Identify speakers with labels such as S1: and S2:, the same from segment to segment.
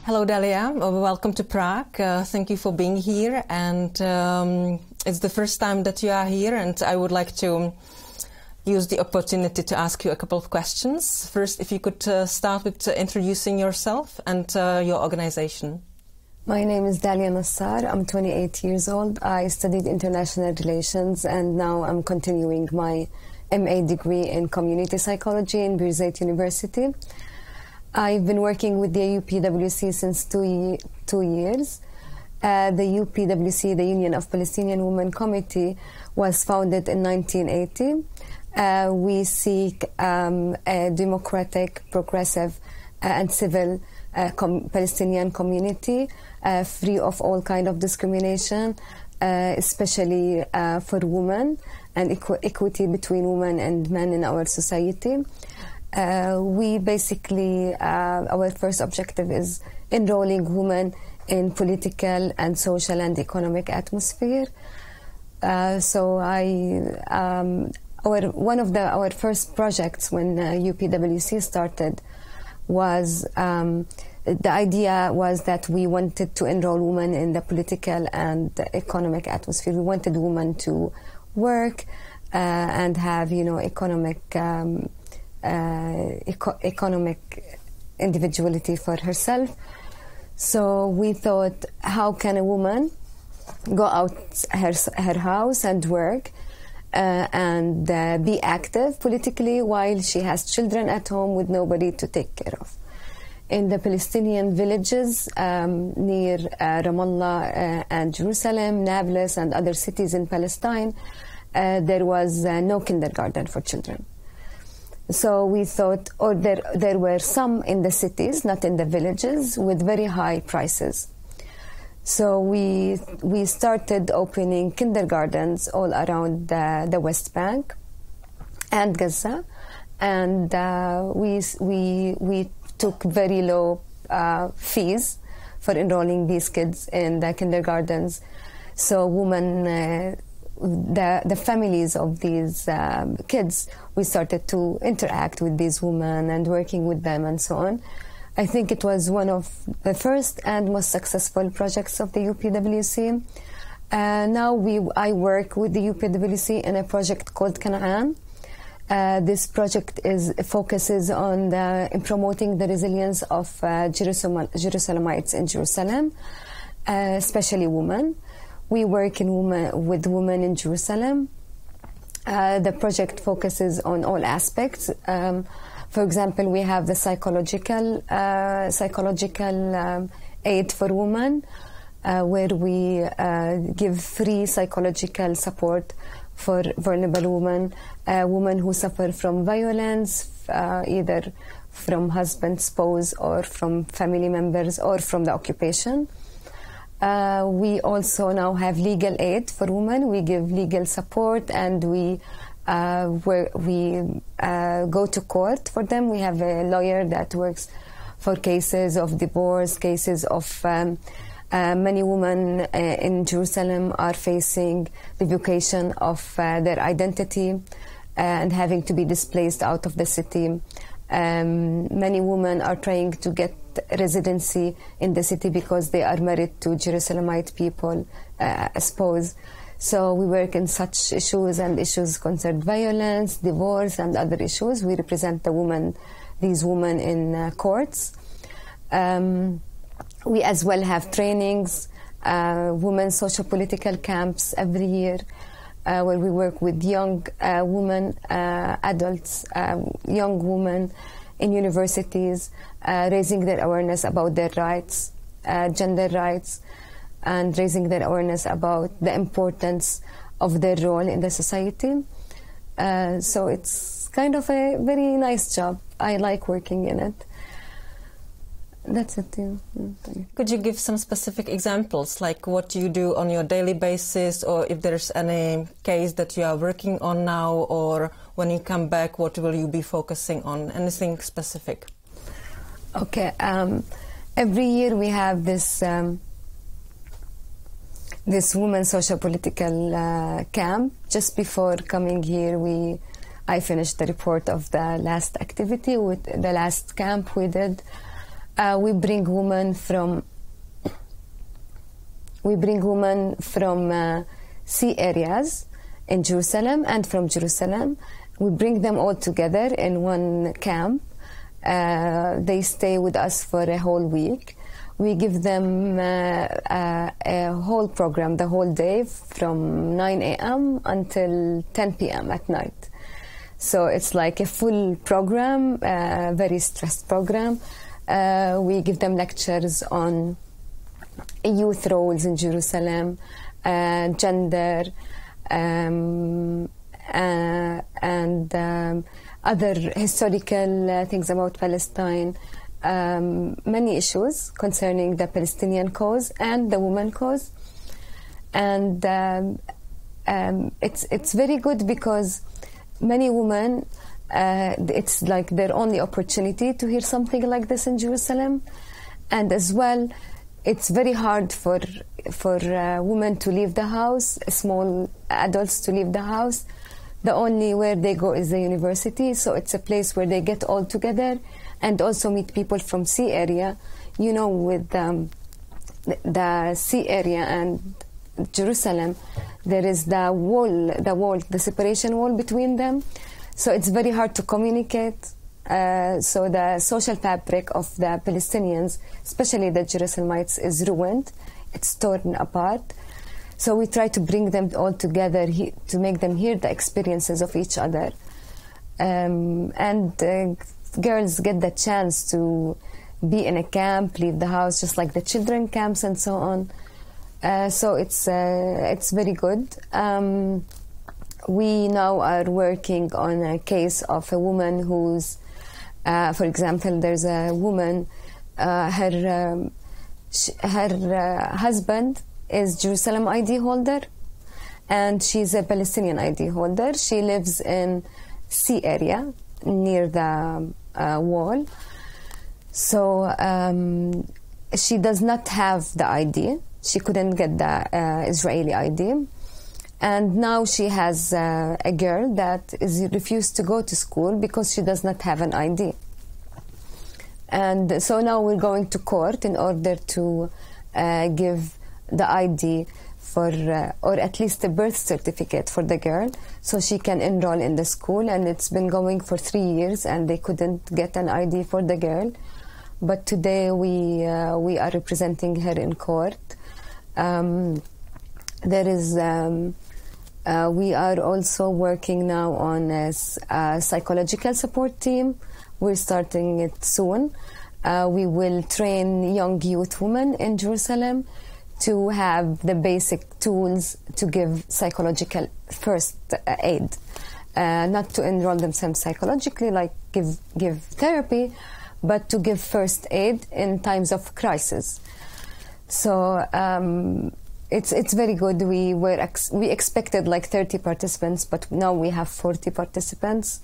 S1: Hello, Dalia. Welcome to Prague. Thank you for being here. And it's the first time that you are here, and I would like to use the opportunity to ask you a couple of questions. First, if you could start with introducing yourself and your organization.
S2: My name is Daliu Nassar. I'm 28 years old. I studied international relations, and now I'm continuing my MA degree in community psychology in Birzeit University. I've been working with the UPWC since two years. The UPWC, the Union of Palestinian Women Committee, was founded in 1980. We seek a democratic, progressive, and civil Palestinian community, free of all kind of discrimination, especially for women, and equity between women and men in our society. We basically, our first objective is enrolling women in political and social and economic atmosphere. One of our first projects when UPWC started was the idea was that we wanted to enroll women in the political and economic atmosphere. We wanted women to work and have, economic individuality for herself. So we thought, how can a woman go out her house and work and be active politically while she has children at home with nobody to take care of? In the Palestinian villages near Ramallah and Jerusalem, Nablus and other cities in Palestine, there was no kindergarten for children. So we thought, there were some in the cities, not in the villages, with very high prices. So we started opening kindergartens all around the West Bank and Gaza, and we took very low fees for enrolling these kids in the kindergartens. So women, the families of these kids, we started to interact with these women and working with them and so on. I think it was one of the first and most successful projects of the UPWC. Now I work with the UPWC in a project called Canaan. This project focuses on promoting the resilience of Jerusalemites in Jerusalem, especially women. We work with women in Jerusalem. The project focuses on all aspects. For example, we have the psychological aid for women, where we give free psychological support for vulnerable women, women who suffer from violence, either from husband, spouse, or from family members, or from the occupation. We also now have legal aid for women. We give legal support, and we go to court for them. We have a lawyer that works for cases of divorce, cases of many women in Jerusalem are facing revocation of their identity and having to be displaced out of the city. Many women are trying to get residency in the city because they are married to Jerusalemite people, I suppose. So we work in such issues and issues concerned violence, divorce, and other issues. We represent these women in courts. We as well have trainings, women's socio-political camps every year, where we work with young women, adults, young women in universities, raising their awareness about their rights, gender rights, and raising their awareness about the importance of their role in the society. So it's kind of a very nice job. I like working in it. That's it. Yeah.
S1: Could you give some specific examples, like what you do on your daily basis, or if there's any case that you are working on now, or when you come back, what will you be focusing on? Anything specific?
S2: Okay. Every year we have this women's socio-political camp. Just before coming here, I finished the report of the last activity with the last camp we did. We bring women from sea areas in Jerusalem and from Jerusalem. We bring them all together in one camp. They stay with us for a whole week. We give them a whole program, the whole day, from 9 a.m. until 10 p.m. at night. So it's like a full program, very stressed program. We give them lectures on youth roles in Jerusalem, gender, and other historical things about Palestine, many issues concerning the Palestinian cause and the women cause. And it's very good because many women, it's like their only opportunity to hear something like this in Jerusalem. And as well, it's very hard for women to leave the house, small adults to leave the house. The only where they go is the university, so it's a place where they get all together and also meet people from sea area. You know, with the sea area and Jerusalem, there is the separation wall between them. So it's very hard to communicate. So the social fabric of the Palestinians, especially the Jerusalemites, is ruined. It's torn apart. So we try to bring them all together to make them hear the experiences of each other. And girls get the chance to be in a camp, leave the house, just like the children camps and so on. So it's very good. We now are working on a case of a woman who's, for example, there's a woman, her husband is Jerusalem ID holder, and she's a Palestinian ID holder. She lives in sea area near the wall. So she does not have the ID. She couldn't get the Israeli ID. And now she has a girl that is refused to go to school because she does not have an ID. And so now we're going to court in order to give the ID for, or at least a birth certificate for the girl, so she can enroll in the school. And it's been going for 3 years, and they couldn't get an ID for the girl. But today we are representing her in court. There is. We are also working now on a psychological support team. We're starting it soon. We will train young youth women in Jerusalem to have the basic tools to give psychological first aid, not to enroll themselves psychologically, like give therapy, but to give first aid in times of crisis. So it's very good. We expected like 30 participants, but now we have 40 participants.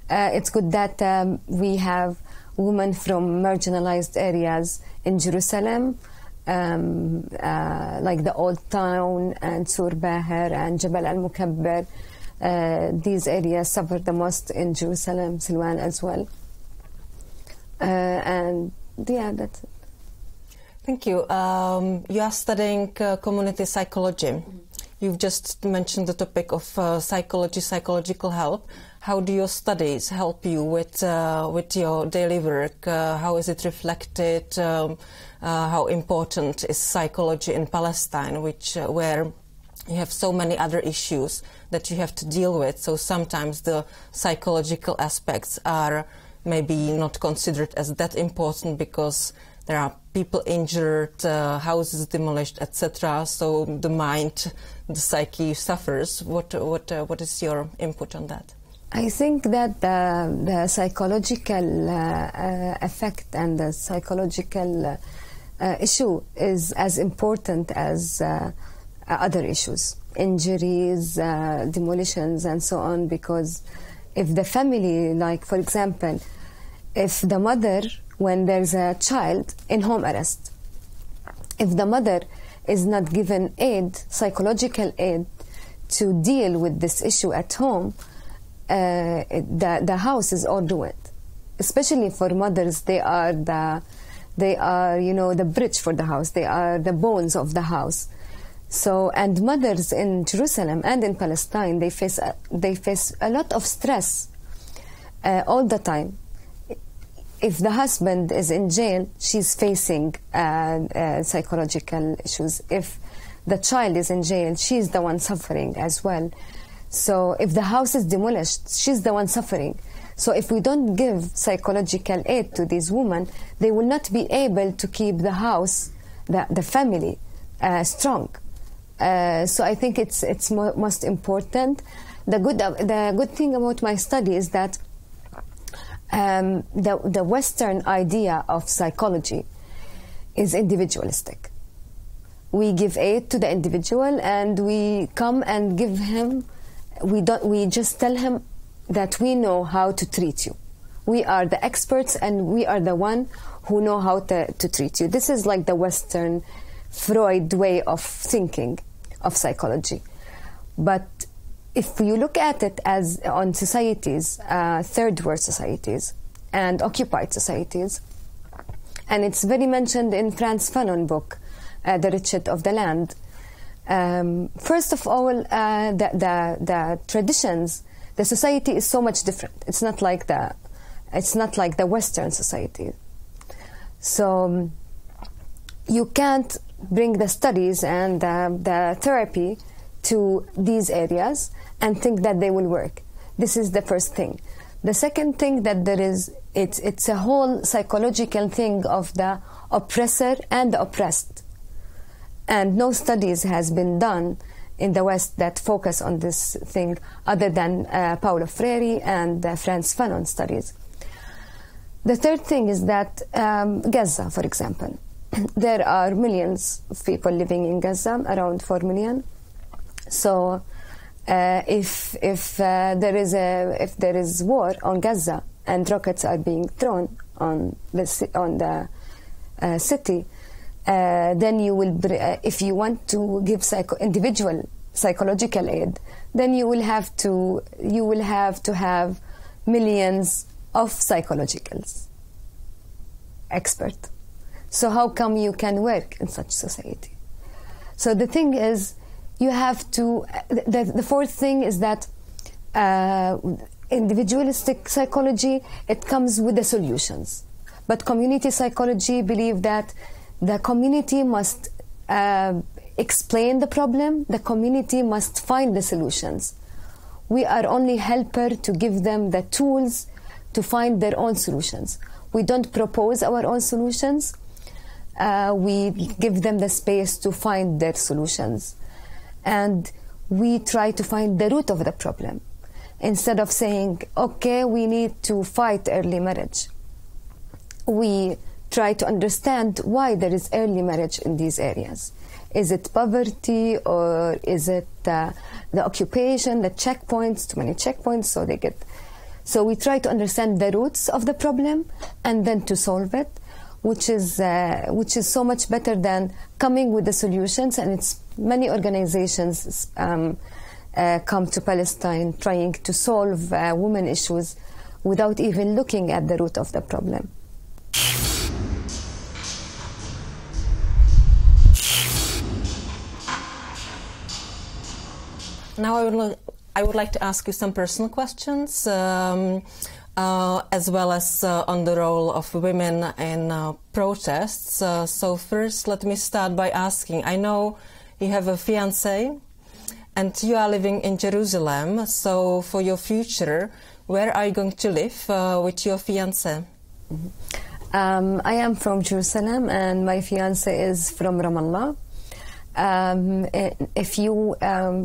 S2: It's good that we have women from marginalized areas in Jerusalem, like the Old Town and Sur Baher and Jabal al-Mukabbar. These areas suffer the most in Jerusalem, Silwan as well. And yeah, that's it.
S1: Thank you. You are studying community psychology. You've just mentioned the topic of psychological help. How do your studies help you with your daily work? How is it reflected? How important is psychology in Palestine, where you have so many other issues that you have to deal with? So sometimes the psychological aspects are maybe not considered as that important because there are people injured, houses demolished, etc. So the mind, the psyche suffers. What is your input on that?
S2: I think that the psychological effect and the psychological issue is as important as other issues, injuries, demolitions, and so on. Because if the family, like for example, if the mother, when there's a child in home arrest, if the mother is not given aid, psychological aid, to deal with this issue at home, the house is all ruined. Especially for mothers, they are the They are, the bridge for the house. They are the bones of the house. So, and mothers in Jerusalem and in Palestine, they face a lot of stress all the time. If the husband is in jail, she's facing psychological issues. If the child is in jail, she's the one suffering as well. So if the house is demolished, she's the one suffering. So if we don't give psychological aid to these women, they will not be able to keep the house, the family, strong. So I think it's most important. The good thing about my study is that the Western idea of psychology is individualistic. We give aid to the individual, and we come and give him. We just tell him that we know how to treat you. We are the experts, and we are the one who know how to treat you. This is like the Western Freud way of thinking of psychology. But if you look at it as on societies, third world societies and occupied societies, and it's very mentioned in Frantz Fanon book, The Richest of the Land. First of all, the traditions, the society is so much different. It's not like the Western society. So you can't bring the studies and the therapy to these areas and think that they will work. This is the first thing. The second thing that there is, it's a whole psychological thing of the oppressor and the oppressed. And no studies has been done in the West that focus on this thing other than Paulo Freire and Frantz Fanon studies. The third thing is that Gaza, for example, there are millions of people living in Gaza, around 4 million. So if there is war on Gaza and rockets are being thrown on the city, then you will. If you want to give individual psychological aid, then you will have to have millions of psychological experts. So how come you can work in such society? So the thing is, you have to. The fourth thing is that individualistic psychology, it comes with the solutions, but community psychology believe that the community must explain the problem. The community must find the solutions. We are only helper to give them the tools to find their own solutions. We don't propose our own solutions. We give them the space to find their solutions. And we try to find the root of the problem. Instead of saying, okay, we need to fight early marriage, we try to understand why there is early marriage in these areas. Is it poverty, or is it the occupation, the checkpoints, too many checkpoints, so we try to understand the roots of the problem and then to solve it, which is so much better than coming with the solutions. And it's many organizations come to Palestine trying to solve women issues without even looking at the root of the problem.
S1: Now I would like to ask you some personal questions, as well as on the role of women in protests. So first, let me start by asking, I know you have a fiancé and you are living in Jerusalem. So for your future, where are you going to live with your fiancé?
S2: Mm-hmm. I am from Jerusalem and my fiancé is from Ramallah.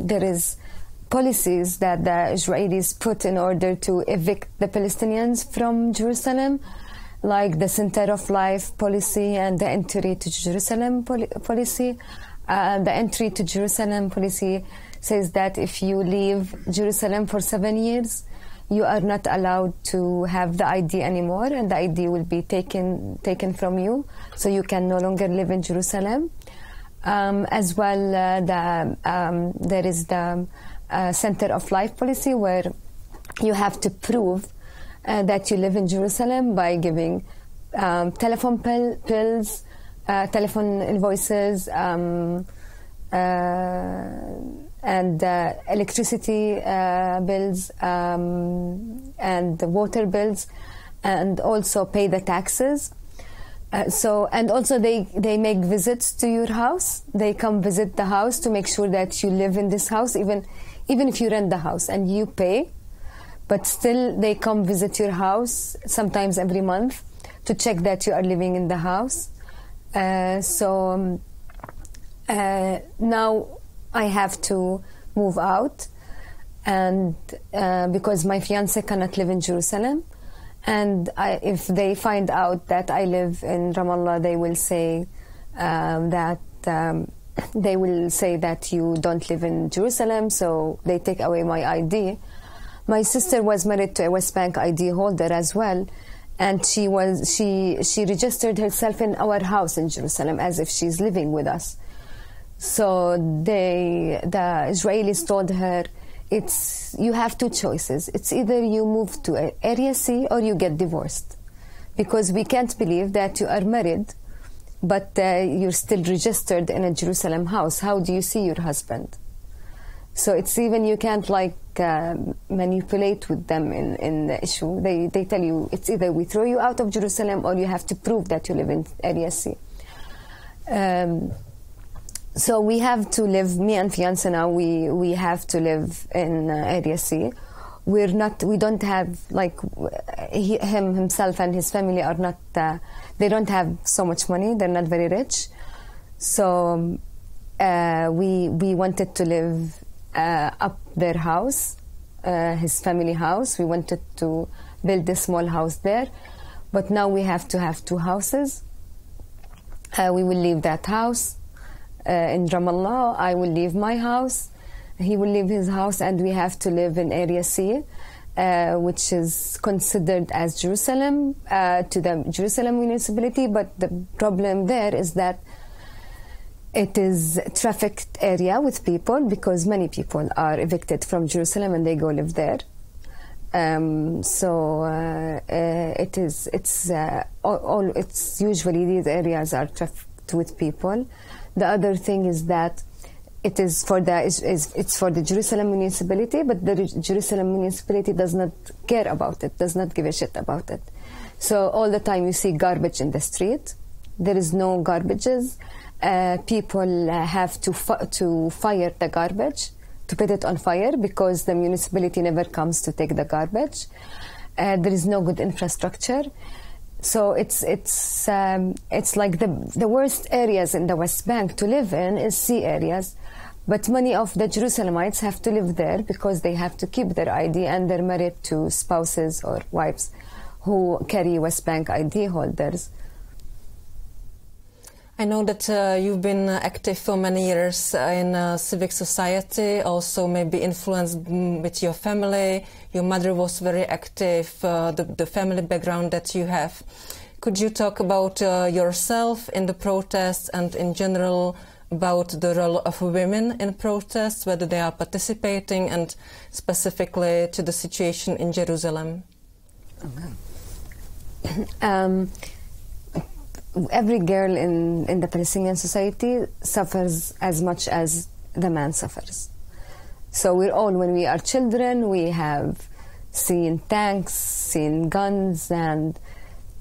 S2: There is policies that the Israelis put in order to evict the Palestinians from Jerusalem, like the Center of Life policy and the Entry to Jerusalem policy. The Entry to Jerusalem policy says that if you leave Jerusalem for 7 years, you are not allowed to have the ID anymore, and the ID will be taken from you, so you can no longer live in Jerusalem. As well, there is the Center of Life policy, where you have to prove that you live in Jerusalem by giving telephone bills, telephone invoices, and electricity bills, and the water bills, and also pay the taxes. And also they make visits to your house. They come visit the house to make sure that you live in this house, even if you rent the house and you pay, but still they come visit your house sometimes every month to check that you are living in the house. Now I have to move out, and because my fiancé cannot live in Jerusalem. And if they find out that I live in Ramallah, they will say that you don't live in Jerusalem, so they take away my ID. My sister was married to a West Bank ID holder as well, and she registered herself in our house in Jerusalem as if she's living with us. So the Israelis told her, you have two choices. It's either you move to Area C or you get divorced, because we can't believe that you are married, but you're still registered in a Jerusalem house. How do you see your husband? So it's even you can't manipulate with them in the issue. They tell you it's either we throw you out of Jerusalem or you have to prove that you live in Area C. So we have to live, me and fiancé now, we have to live in Area C. We don't have, himself and his family are not, they don't have so much money, they're not very rich. So we wanted to live up their house, his family house. We wanted to build a small house there, but now we have to have two houses. We will leave that house. In Ramallah, I will leave my house, he will leave his house, and we have to live in Area C, which is considered as Jerusalem, to the Jerusalem municipality, but the problem there is that it is a trafficked area with people, because many people are evicted from Jerusalem and they go live there. It's usually these areas are trafficked with people. The other thing is that it is it's for the Jerusalem municipality, but the Jerusalem municipality does not care about it, does not give a shit about it. So all the time you see garbage in the street. There is no garbages. People have to fire the garbage, to put it on fire, because the municipality never comes to take the garbage. There is no good infrastructure. So it's like the worst areas in the West Bank to live in is C areas, but many of the Jerusalemites have to live there because they have to keep their ID, and they're married to spouses or wives who carry West Bank ID holders.
S1: I know that you've been active for many years in civic society, also maybe influenced with your family. Your mother was very active, the family background that you have. Could you talk about yourself in the protests and in general about the role of women in protests, whether they are participating, and specifically to the situation in Jerusalem?
S2: Every girl in the Palestinian society suffers as much as the man suffers. So when we are children, we have seen tanks, seen guns, and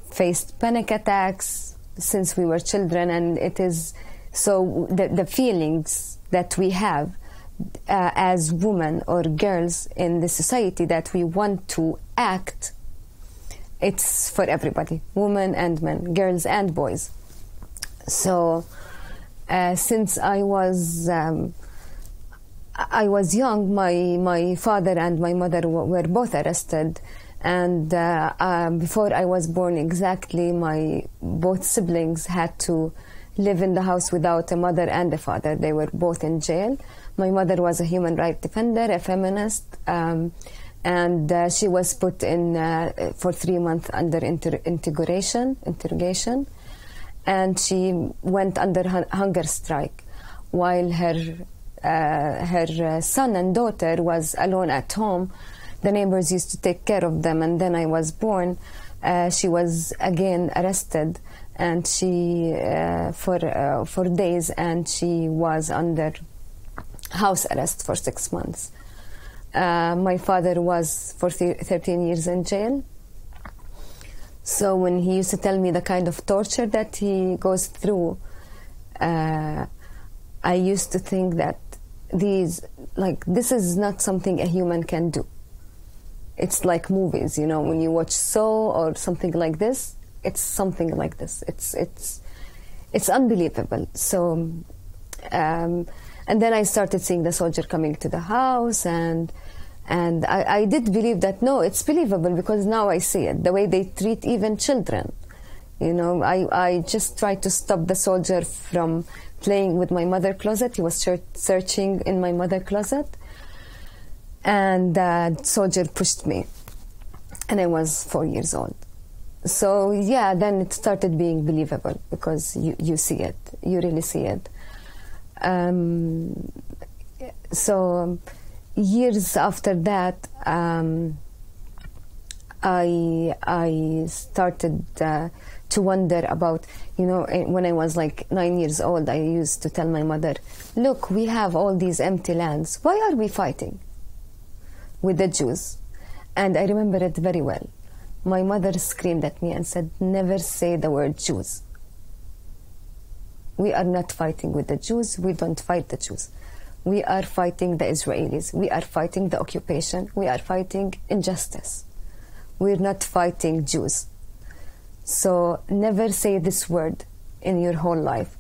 S2: faced panic attacks since we were children. And it is so the feelings that we have as women or girls in the society that we want to act, it's for everybody, women and men, girls and boys. So since I was young, my father and my mother were both arrested, and before I was born exactly, my both siblings had to live in the house without a mother and a father. They were both in jail. My mother was a human rights defender, a feminist, and she was put in for 3 months under interrogation, and she went under hunger strike, while her son and daughter was alone at home. The neighbors used to take care of them, and then I was born. She was again arrested, and she for days, and she was under house arrest for 6 months. My father was for 13 years in jail. So when he used to tell me the kind of torture that he goes through, I used to think that this is not something a human can do. It's like movies, you know, when you watch Saw or something like this, it's something like this. It's unbelievable. So, and then I started seeing the soldier coming to the house, and I did believe that, no, it's believable, because now I see it, the way they treat even children. You know, I just tried to stop the soldier from playing with my mother's closet. He was searching in my mother's closet, and the soldier pushed me, and I was 4 years old. So yeah, then it started being believable, because you see it, you really see it. So years after that, I started to wonder about, you know, when I was like 9 years old, I used to tell my mother, look, we have all these empty lands. Why are we fighting with the Jews? And I remember it very well. My mother screamed at me and said, never say the word Jews. We are not fighting with the Jews. We don't fight the Jews. We are fighting the Israelis. We are fighting the occupation. We are fighting injustice. We're not fighting Jews. So never say this word in your whole life.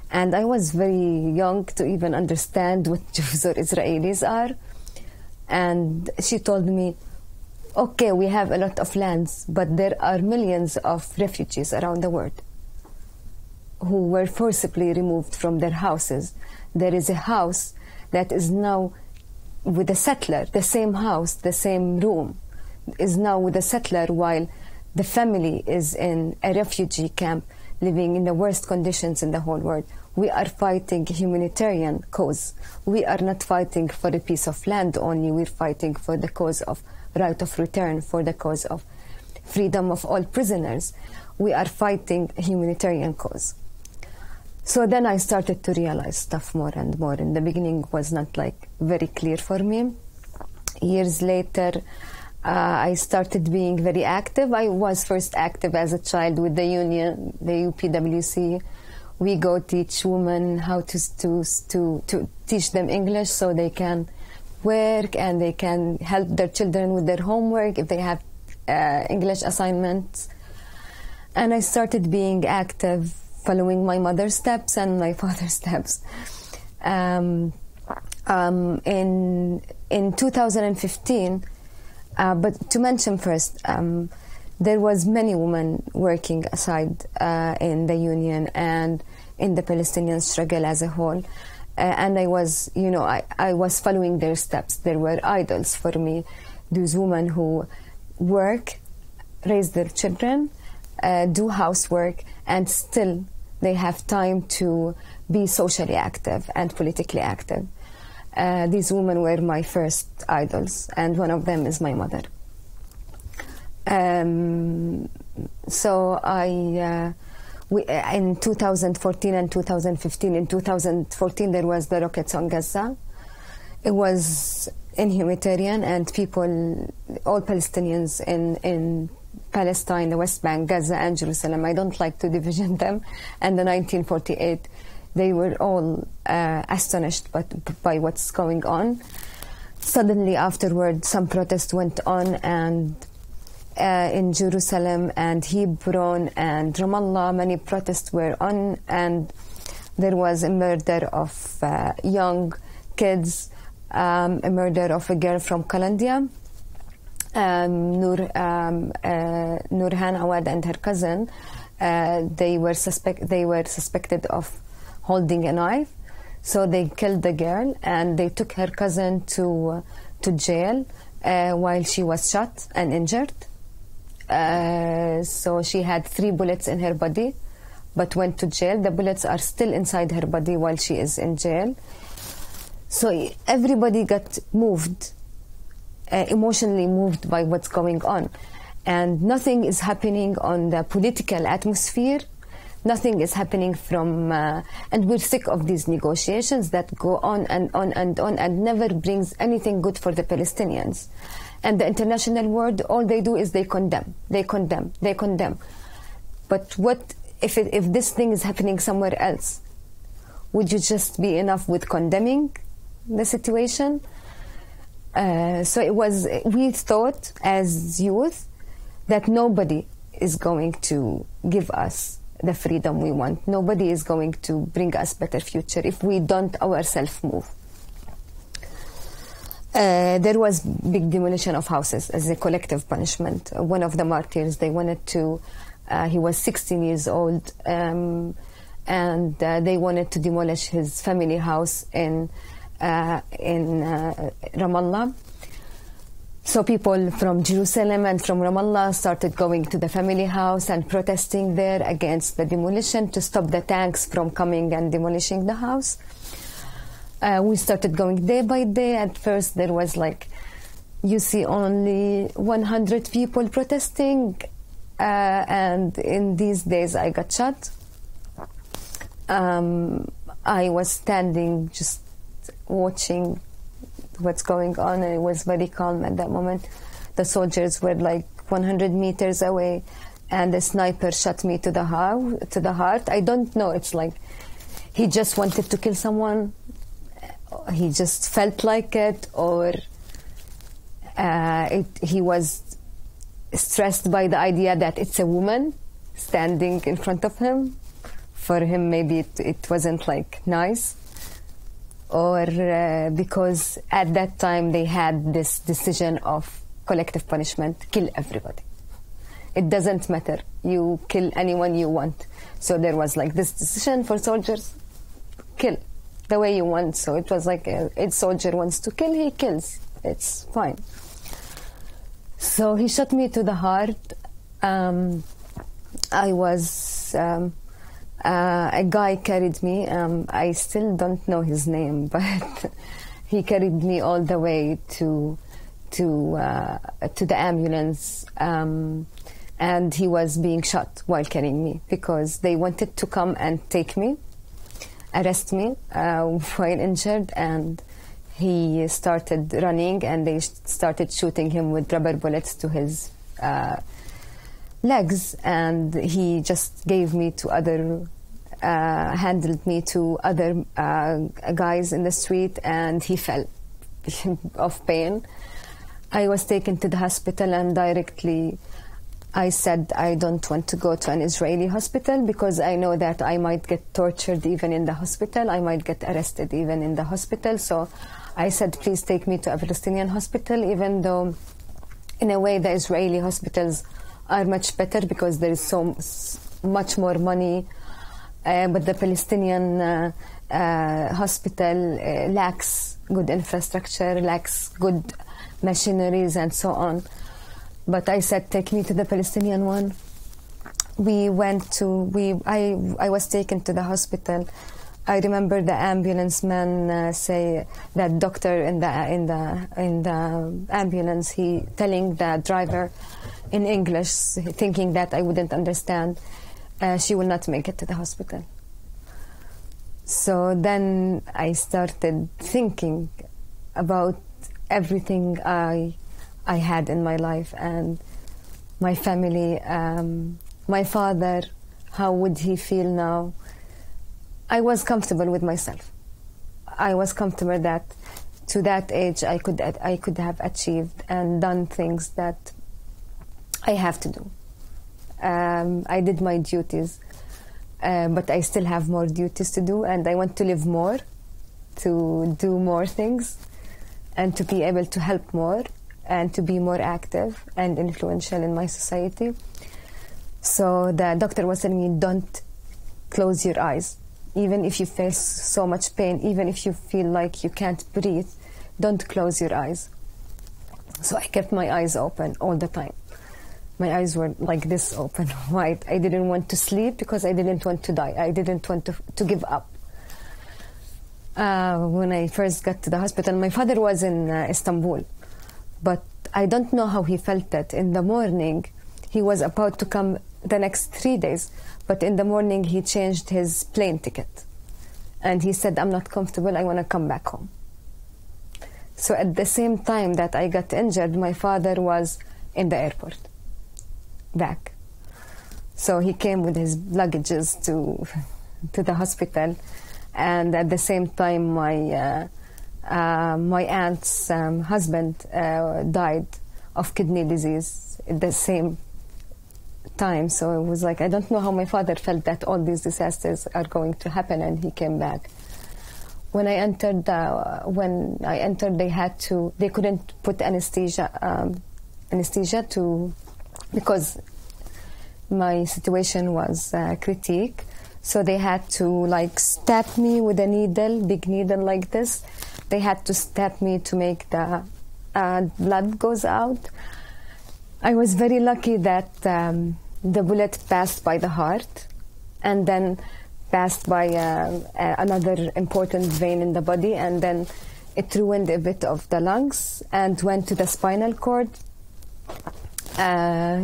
S2: And I was very young to even understand what Jews or Israelis are. And she told me, okay, we have a lot of lands, but there are millions of refugees around the world who were forcibly removed from their houses. There is a house that is now with a settler, the same house, the same room, is now with a settler, while the family is in a refugee camp living in the worst conditions in the whole world. We are fighting a humanitarian cause. We are not fighting for a piece of land only. We're fighting for the cause of right of return, for the cause of freedom of all prisoners. We are fighting a humanitarian cause. So then I started to realize stuff more and more. In the beginning, it was not like very clear for me. Years later, I started being very active. I was first active as a child with the union, the UPWC. We go teach women how to teach them English so they can work, and they can help their children with their homework if they have English assignments. And I started being active, following my mother's steps and my father's steps. In 2015, but to mention first, there was many women working aside in the union and in the Palestinian struggle as a whole. And I was, you know, I was following their steps. They were idols for me. Those women who work, raise their children, do housework, and still they have time to be socially active and politically active. These women were my first idols, and one of them is my mother. So in 2014 and 2015, in 2014 there was the rockets on Gaza. It was inhumanitarian, and people, all Palestinians in Palestine, the West Bank, Gaza and Jerusalem, I don't like to division them, and the 1948, they were all astonished by what's going on. Suddenly afterward, some protests went on, and in Jerusalem and Hebron and Ramallah, many protests were on, and there was a murder of young kids, a murder of a girl from Kalandia, Nurhan Awad and her cousin. They were suspected of holding a knife, so they killed the girl, and they took her cousin to jail while she was shot and injured. So she had 3 bullets in her body, but went to jail. The bullets are still inside her body while she is in jail. So everybody got moved, emotionally moved by what's going on. And nothing is happening on the political atmosphere. Nothing is happening from, and we're sick of these negotiations that go on and on and on and never brings anything good for the Palestinians. And the international world, all they do is they condemn. But what if this thing is happening somewhere else? Would you just be enough with condemning the situation? We thought as youth that nobody is going to give us the freedom we want. Nobody is going to bring us better future if we don't ourselves move. There was big demolition of houses as a collective punishment. One of the martyrs, they wanted to, he was 16 years old, and they wanted to demolish his family house in Ramallah. So people from Jerusalem and from Ramallah started going to the family house and protesting there against the demolition to stop the tanks from coming and demolishing the house. We started going day by day. At first there was you see only 100 people protesting, and in these days I got shot. I was standing just watching what's going on, and it was very calm at that moment. The soldiers were 100 meters away, and the sniper shot me to the heart. I don't know, it's he just wanted to kill someone, he just felt like it, or he was stressed by the idea that it's a woman standing in front of him. For him, maybe it wasn't nice. Or because at that time they had this decision of collective punishment, kill everybody. It doesn't matter, you kill anyone you want. So there was this decision for soldiers, kill the way you want. So it was a soldier wants to kill, he kills, it's fine. So he shot me to the heart. I was... a guy carried me. I still don't know his name, but he carried me all the way to the ambulance, and he was being shot while carrying me because they wanted to come and take me, arrest me while injured, and he started running, and they started shooting him with rubber bullets to his legs, and he just gave me to handled me to other guys in the street, and he fell of pain. I was taken to the hospital, and directly I said I don't want to go to an Israeli hospital because I know that I might get tortured even in the hospital, I might get arrested even in the hospital. So I said, please take me to a Palestinian hospital, even though in a way the Israeli hospitals are much better because there is so much more money, but the Palestinian hospital lacks good infrastructure, lacks good machineries and so on. But I said, take me to the Palestinian one. I was taken to the hospital. I remember the ambulance man say that doctor in the ambulance, he telling the driver in English, thinking that I wouldn't understand, she will not make it to the hospital. So then I started thinking about everything I had in my life and my family, my father, how would he feel now? I was comfortable with myself. I was comfortable that to that age I could have achieved and done things that I have to do. I did my duties, but I still have more duties to do, and I want to live more, to do more things, and to be able to help more, and to be more active and influential in my society. So the doctor was telling me, don't close your eyes. Even if you face so much pain, even if you feel like you can't breathe, don't close your eyes. So I kept my eyes open all the time. My eyes were like this, open, wide. I didn't want to sleep because I didn't want to die. I didn't want to give up. When I first got to the hospital, my father was in Istanbul, but I don't know how he felt that. In the morning, He was about to come the next 3 days, but in the morning he changed his plane ticket. And he said, I'm not comfortable, I want to come back home. So at the same time that I got injured, my father was in the airport, back. So he came with his luggages to the hospital. And at the same time, my aunt's husband died of kidney disease at the same time. So it was like, I don't know how my father felt that all these disasters are going to happen, and he came back. When I entered, they couldn't put anesthesia because my situation was critique. So they had to like stab me with a needle, big needle like this. They had to stab me to make the blood goes out. I was very lucky that the bullet passed by the heart and then passed by another important vein in the body, and then it ruined a bit of the lungs and went to the spinal cord.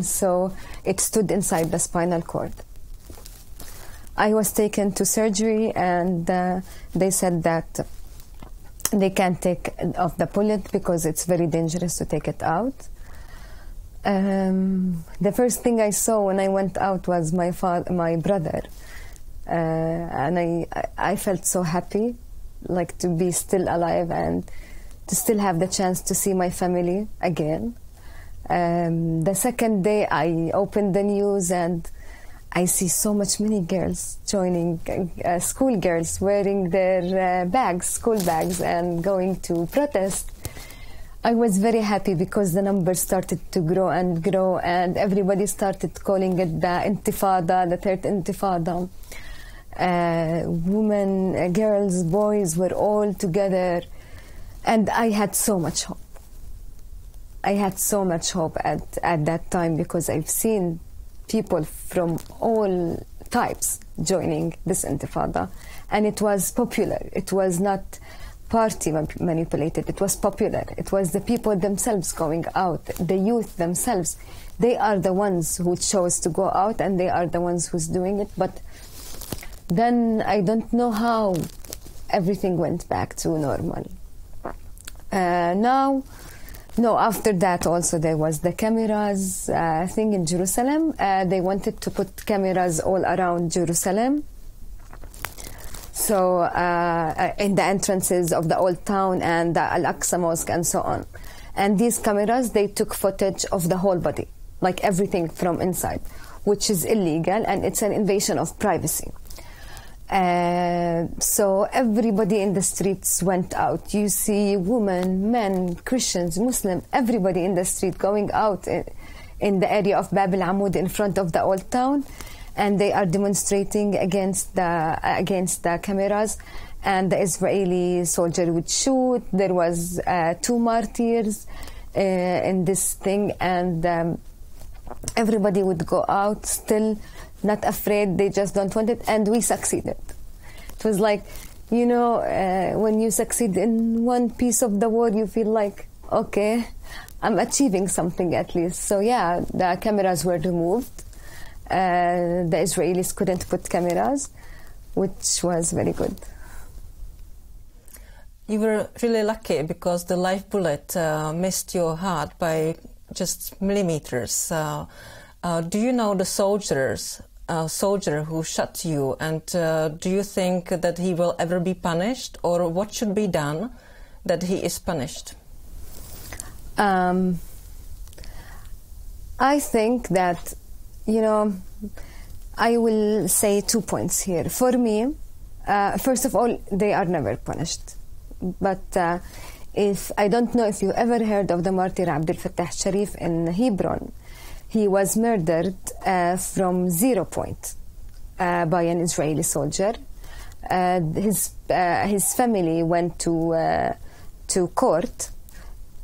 S2: So it stood inside the spinal cord. I was taken to surgery, and they said that they can't take off the bullet because it's very dangerous to take it out. The first thing I saw when I went out was my brother, and I felt so happy, like to be still alive and to still have the chance to see my family again. The second day I opened the news and I see so many girls joining, school girls wearing their school bags and going to protest. I was very happy because the numbers started to grow, and everybody started calling it the Intifada, the third Intifada. Women, girls, boys were all together, and I had so much hope. I had so much hope at that time because I've seen people from all types joining this Intifada, and it was popular. It was not party manipulated. It was popular. It was the people themselves going out, the youth themselves. They are the ones who chose to go out, and they are the ones who's doing it. But then I don't know how everything went back to normal. No, after that also there was the cameras thing in Jerusalem. They wanted to put cameras all around Jerusalem. So in the entrances of the old town and the Al-Aqsa Mosque and so on. And these cameras, they took footage of the whole body, like everything from inside, which is illegal, and it's an invasion of privacy. So everybody in the streets went out. You see women, men, Christians, Muslim, everybody in the street going out in the area of Bab al-Amud in front of the old town, and they are demonstrating against the cameras. And the Israeli soldier would shoot. There was 2 martyrs in this thing, and everybody would go out still not afraid. They just don't want it, and we succeeded. It was like, you know, when you succeed in one piece of the war, you feel like, okay, I'm achieving something at least. So yeah, the cameras were removed. The Israelis couldn't put cameras, which was very good.
S1: You were really lucky because the live bullet missed your heart by just millimeters. Do you know the soldier who shot you, and do you think that he will ever be punished, or what should be done that he is punished?
S2: I think that, you know, I will say 2 points here. For me, first of all, they are never punished. But if I don't know if you ever heard of the martyr Abdel Fattah Sharif in Hebron. He was murdered from 0 point by an Israeli soldier. His family went to court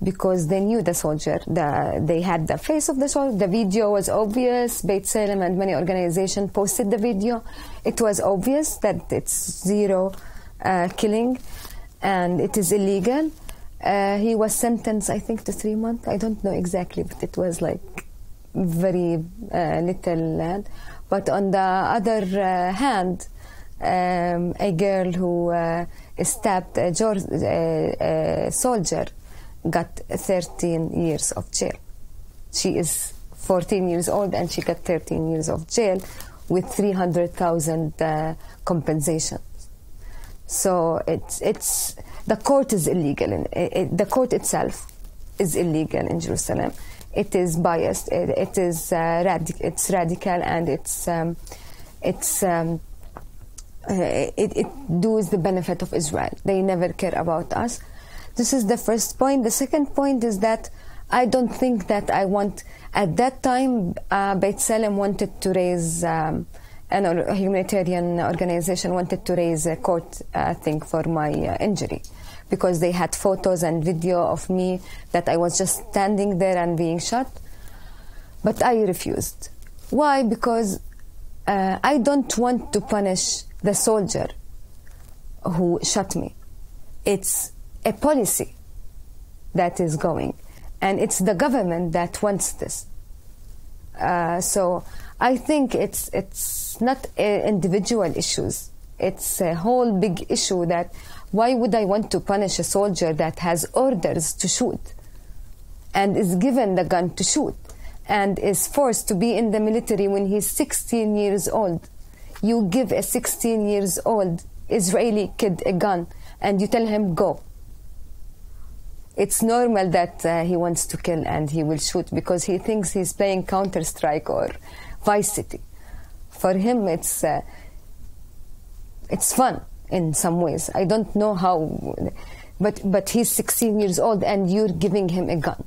S2: because they knew the soldier. They had the face of the soldier. The video was obvious. Beit Salem and many organizations posted the video. It was obvious that it's 0 killing, and it is illegal. He was sentenced, I think, to 3 months. I don't know exactly, but it was like very little land. But on the other hand, a girl who stabbed a soldier got 13 years of jail. She is 14 years old and she got 13 years of jail with 300,000 compensation. So it's the court is illegal. The court itself is illegal in Jerusalem. It is biased. It is it's radical, and it does the benefit of Israel. They never care about us. This is the first point. The second point is that I don't think that I want. At that time, Beit Salem wanted to raise. A humanitarian organization wanted to raise a court thing for my injury, because they had photos and video of me that I was just standing there and being shot. But I refused. Why? Because I don't want to punish the soldier who shot me. It's a policy that is going, and it's the government that wants this. So I think it's not individual issues. It's a whole big issue that why would I want to punish a soldier that has orders to shoot and is given the gun to shoot and is forced to be in the military when he's 16 years old? You give a 16 years old Israeli kid a gun and you tell him go. It's normal that he wants to kill and he will shoot because he thinks he's playing Counter-Strike or Vice City. For him, it's fun in some ways. I don't know how, but he's 16 years old and you're giving him a gun.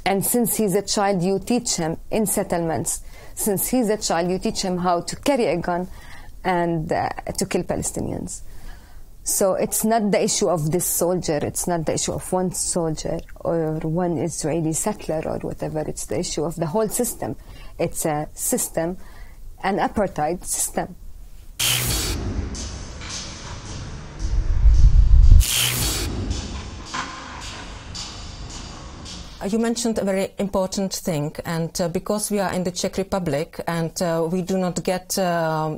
S2: And since he's a child, you teach him in settlements. Since he's a child, you teach him how to carry a gun and to kill Palestinians. So it's not the issue of this soldier, it's not the issue of one soldier or one Israeli settler or whatever, it's the issue of the whole system. It's a system, an apartheid system.
S1: You mentioned a very important thing, and because we are in the Czech Republic and we do not get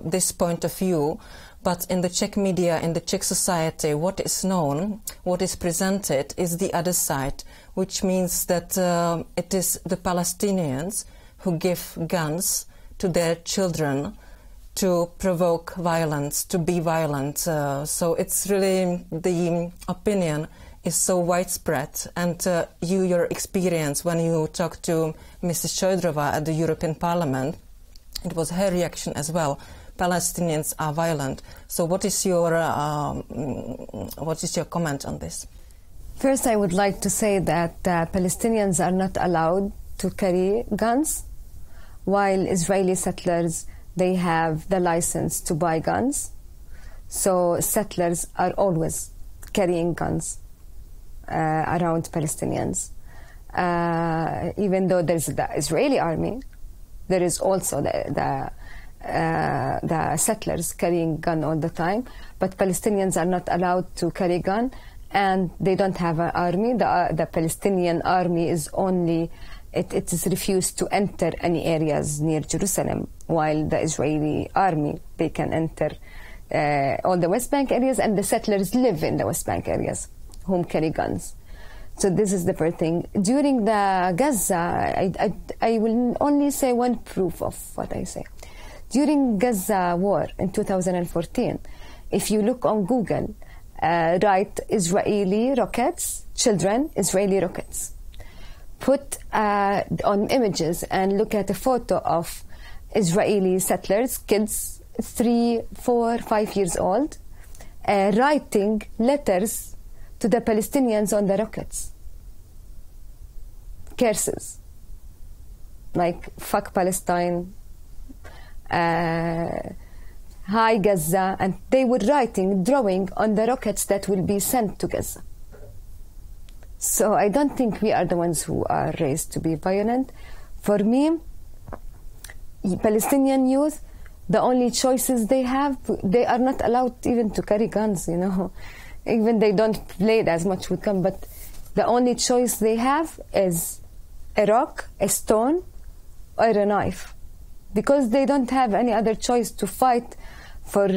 S1: this point of view, but in the Czech media, in the Czech society, what is known, what is presented is the other side, which means that it is the Palestinians who give guns to their children to provoke violence, to be violent. So it's really, the opinion is so widespread. And your experience when you talked to Mrs. Šojdrová at the European Parliament, it was her reaction as well. Palestinians are violent. So what is your comment on this?
S2: First, I would like to say that Palestinians are not allowed to carry guns, while Israeli settlers, they have the license to buy guns. So settlers are always carrying guns around Palestinians. Even though there's the Israeli army, there is also the settlers carrying gun all the time, but Palestinians are not allowed to carry gun, and they don't have an army. The Palestinian army is only, it is refused to enter any areas near Jerusalem, while the Israeli army, they can enter all the West Bank areas, and the settlers live in the West Bank areas, whom carry guns. So this is the first thing. During the Gaza, I will only say one proof of what I say. During Gaza war in 2014, if you look on Google, write Israeli rockets, children, Israeli rockets. Put on images and look at a photo of Israeli settlers, kids 3, 4, 5 years old, writing letters to the Palestinians on the rockets. Curses. Like, fuck Palestine, hi Gaza, and they were drawing on the rockets that will be sent to Gaza. So I don't think we are the ones who are raised to be violent. For me, Palestinian youth, the only choices they have, they are not allowed even to carry guns, you know. Even they don't play it as much with guns, but the only choice they have is a rock, a stone, or a knife, because they don't have any other choice to fight for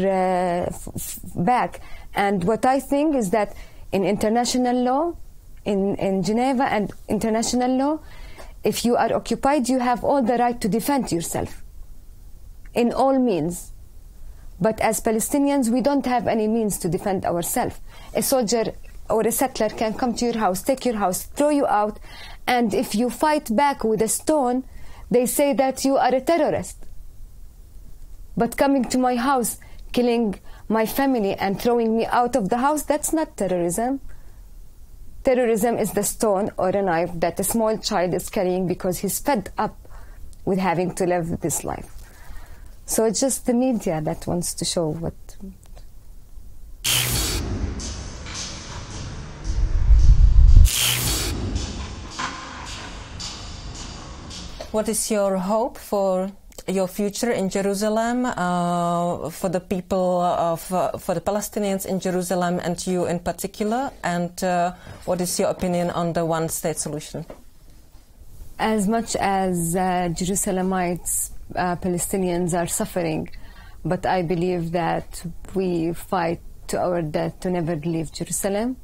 S2: back. And what I think is that in international law, in Geneva and international law, if you are occupied, you have all the right to defend yourself in all means. But as Palestinians, we don't have any means to defend ourselves. A soldier or a settler can come to your house, take your house, throw you out, and if you fight back with a stone, they say that you are a terrorist. But coming to my house, killing my family and throwing me out of the house, that's not terrorism. Terrorism is the stone or a knife that a small child is carrying because he's fed up with having to live this life. So it's just the media that wants to show what...
S1: What is your hope for your future in Jerusalem, for the people for the Palestinians in Jerusalem and you in particular? And what is your opinion on the one-state solution?
S2: As much as Jerusalemites, Palestinians are suffering, but I believe that we fight to our death to never leave Jerusalem,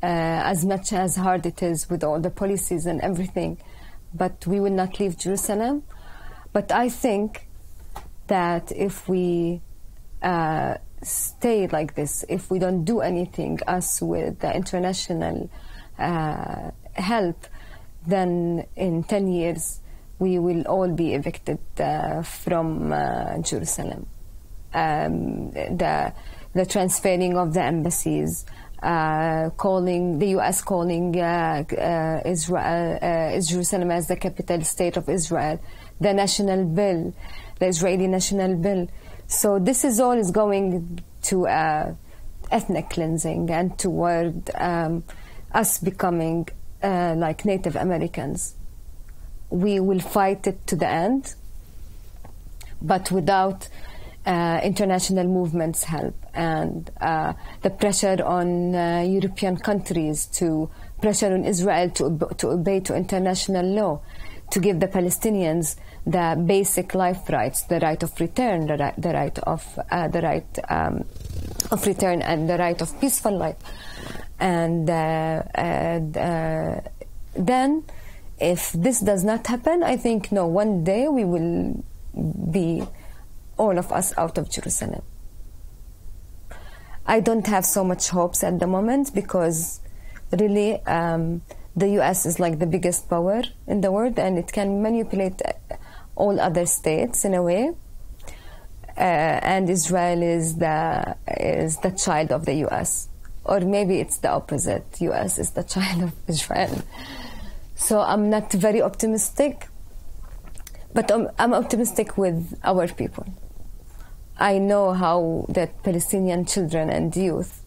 S2: as much as hard it is with all the policies and everything, but we will not leave Jerusalem. But I think that if we stay like this, if we don't do anything, us with the international help, then in 10 years we will all be evicted from Jerusalem. The transferring of the embassies, calling the U.S. calling Jerusalem as the capital state of Israel, the national bill, the Israeli national bill. So this is all is going to ethnic cleansing and toward us becoming like Native Americans. We will fight it to the end, but without international movements' help and the pressure on European countries to pressure on Israel to obey to international law, to give the Palestinians the basic life rights, the right of return, the right of return, and the right of peaceful life. And then, if this does not happen, I think one day we will be all of us out of Jerusalem. I don't have so much hopes at the moment because really the US is like the biggest power in the world and it can manipulate all other states in a way. And Israel is the child of the US. Or maybe it's the opposite. US is the child of Israel. So I'm not very optimistic, but I'm optimistic with our people. I know how the Palestinian children and youth,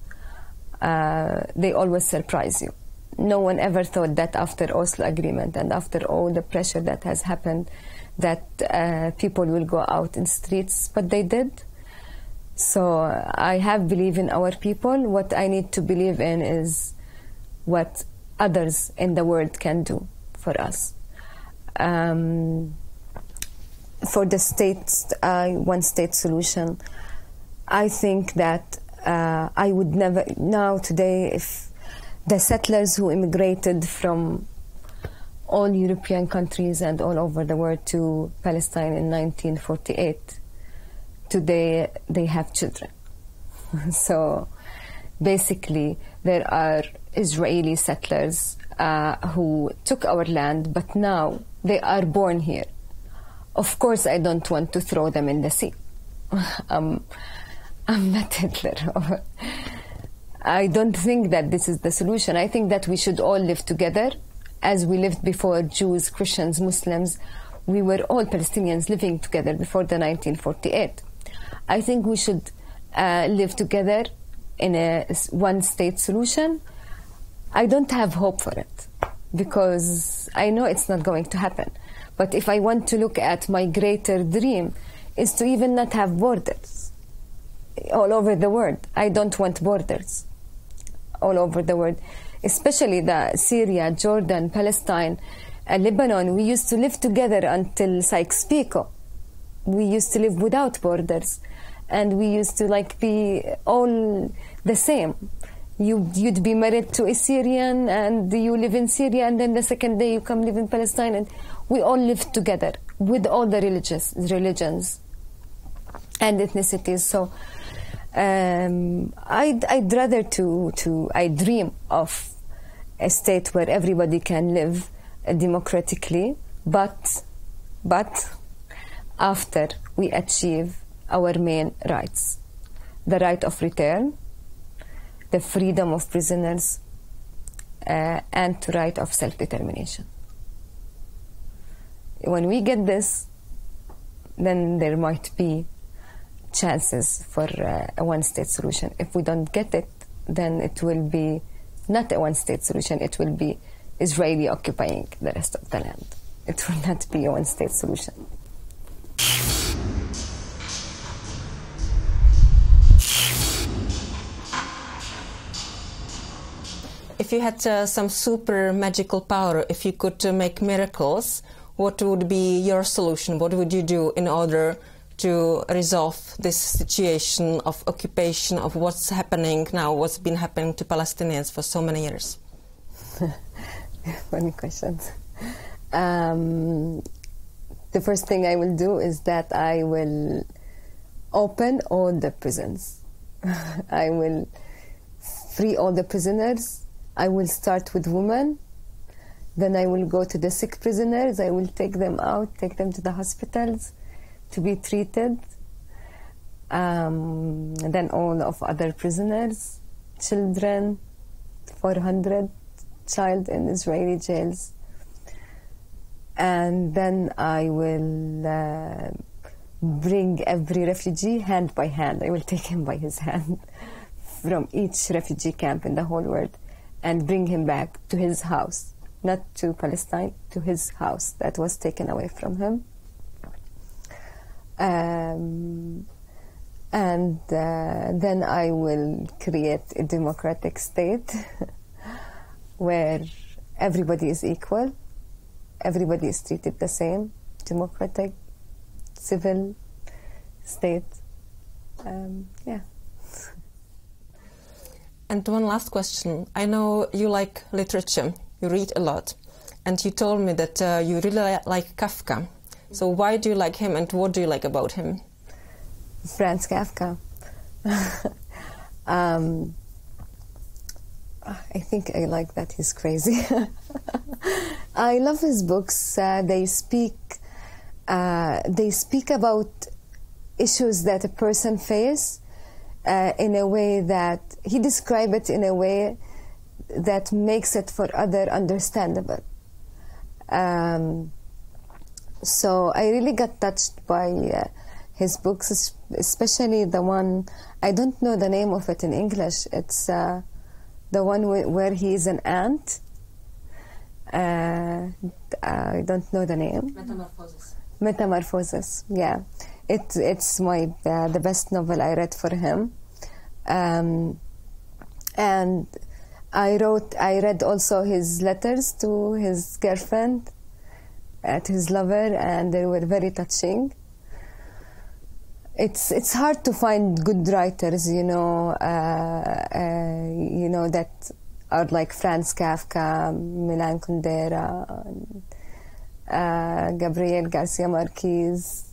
S2: they always surprise you. No one ever thought that after Oslo Agreement and after all the pressure that has happened that people will go out in streets, but they did. So I have belief in our people. What I need to believe in is what others in the world can do for us. For the one-state solution, I think that I would never, now today, if the settlers who immigrated from all European countries and all over the world to Palestine in 1948, today they have children. So basically there are Israeli settlers who took our land, but now they are born here. Of course, I don't want to throw them in the sea. I'm not Hitler. I don't think that this is the solution. I think that we should all live together as we lived before. Jews, Christians, Muslims. We were all Palestinians living together before the 1948. I think we should live together in a one-state solution. I don't have hope for it because I know it's not going to happen. But if I want to look at my greater dream, is to even not have borders all over the world. I don't want borders all over the world, especially the Syria, Jordan, Palestine. Lebanon, we used to live together until Sykes-Picot. We used to live without borders, and we used to like be all the same. You'd be married to a Syrian, and you live in Syria, and then the second day you come live in Palestine, and we all lived together with all the religions and ethnicities. So I'd rather I dream of a state where everybody can live democratically, but after we achieve our main rights, the right of return, the freedom of prisoners, and the right of self-determination. When we get this, then there might be chances for a one-state solution. If we don't get it, then it will be not a one-state solution. It will be Israeli occupying the rest of the land. It will not be a one-state solution.
S1: If you had some super magical power, if you could make miracles, what would be your solution? What would you do in order to resolve this situation of occupation, of what's happening now, what's been happening to Palestinians for so many years?
S2: Funny questions. The first thing I will do is that I will open all the prisons. I will free all the prisoners. I will start with women. Then I will go to the sick prisoners. I will take them out, take them to the hospitals to be treated. Then all of other prisoners, children, 400 child in Israeli jails. And then I will bring every refugee hand by hand. I will take him by his hand from each refugee camp in the whole world and bring him back to his house, not to Palestine, to his house that was taken away from him. And then I will create a democratic state where everybody is equal, everybody is treated the same, democratic, civil state. Yeah.
S1: And one last question. I know you like literature, you read a lot, and you told me that you really like Kafka. So why do you like him, and what do you like about him?
S2: Franz Kafka. I think I like that he's crazy. I love his books. They speak about issues that a person faces in a way that he describes it in a way that makes it for other understandable. So I really got touched by his books, especially the one, I don't know the name of it in English. It's the one where he is an ant. I don't know the name. Metamorphosis, yeah. It's my the best novel I read for him. And I read also his letters to his girlfriend, to his lover, and they were very touching. It's hard to find good writers, that are like Franz Kafka, Milan Kundera, Gabriel Garcia Marquez,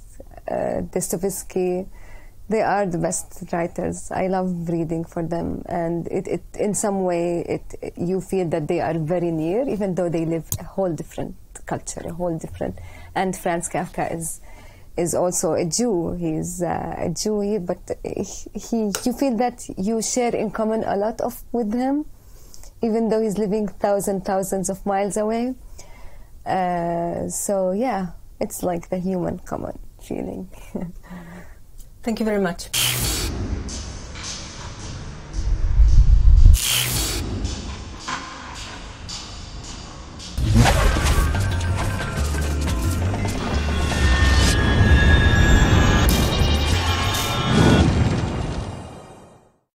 S2: Dostoevsky. They are the best writers. I love reading for them, and it in some way you feel that they are very near, even though they live a whole different culture, a whole different. And Franz Kafka is also a Jew. He's a Jew, but you feel that you share in common a lot with him, even though he's living thousands of miles away. So yeah, it's like the human common feeling.
S1: Thank you very much.